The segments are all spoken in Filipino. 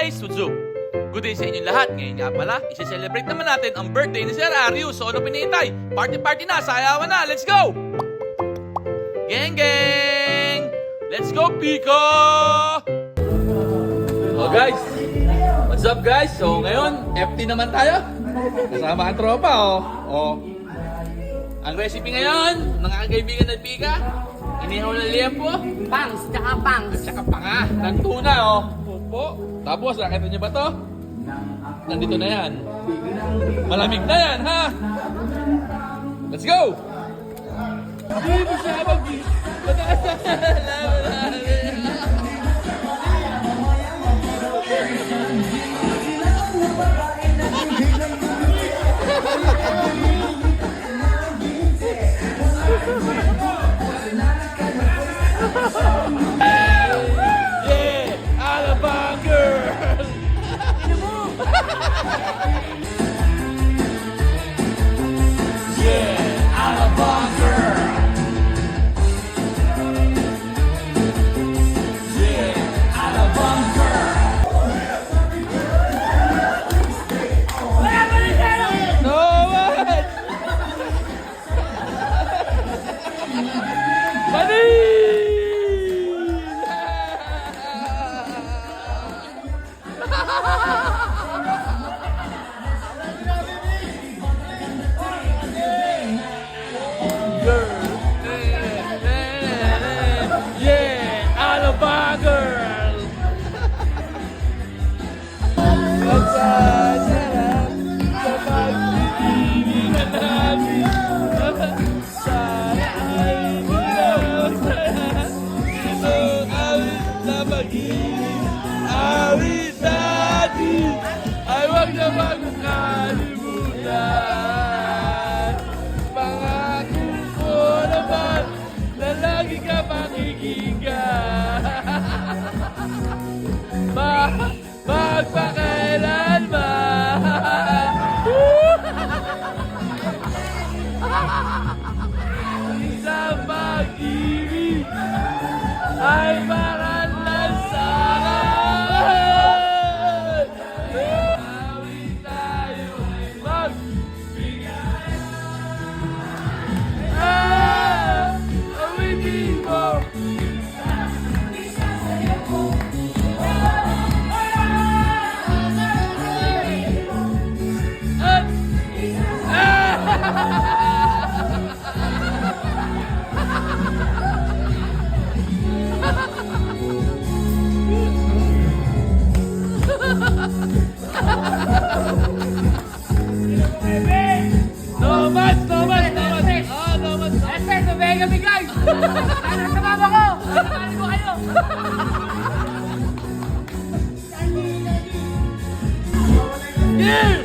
guys! What's up? Good day sa inyong lahat. Ngayon nga pala, isi-celebrate naman natin ang birthday ni Sir Arius. So ano pinihintay? Party na, sayawan na, let's go! Gang gang! Let's go, Pico! Oh guys, what's up guys? So ngayon, FT naman tayo. Kasama ang tropa oh. Ang recipe ngayon, ng aking kaibigan na Pika, inihaw na liempo, Pangs, tsaka pangs. at saka panga ng tuna Opo. Tapos, nakita niyo ba to? Nandito na yan. Malamig na yan, ha? Let's go! Hindi mo siya Yeah! Alabang girl! Yeah! Alabang girl! Yeah! Alabang girl! No one! Yeah, Alabang girl. Magsasalap sa pag-ibig namin. Sana ay minasaya. Ito awit na pag-ibig. Awit natin ay huwag na magkalimutan. Pangako ko naman na lagi ka pakikinggan. Magpakailanman. Isang pag-ibig ay parang lansangan. Awit tayo ay awitin mo. No mas. No mas. Espeso, mega bigay! Ano sa mama ko? Ano ko kayo? Game!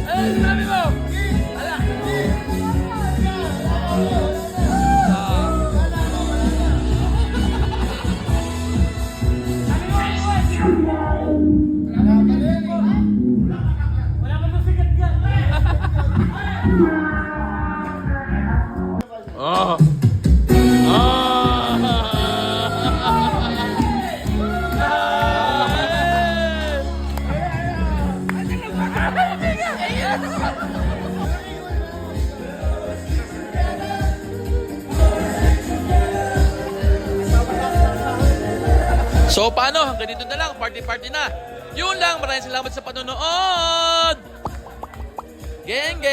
Ano sinabi mo? Wala pa itong sikat ka. Oh. So paano? Hanggang dito na lang. Party na. Yun lang. Maraming salamat sa panonood. Geng!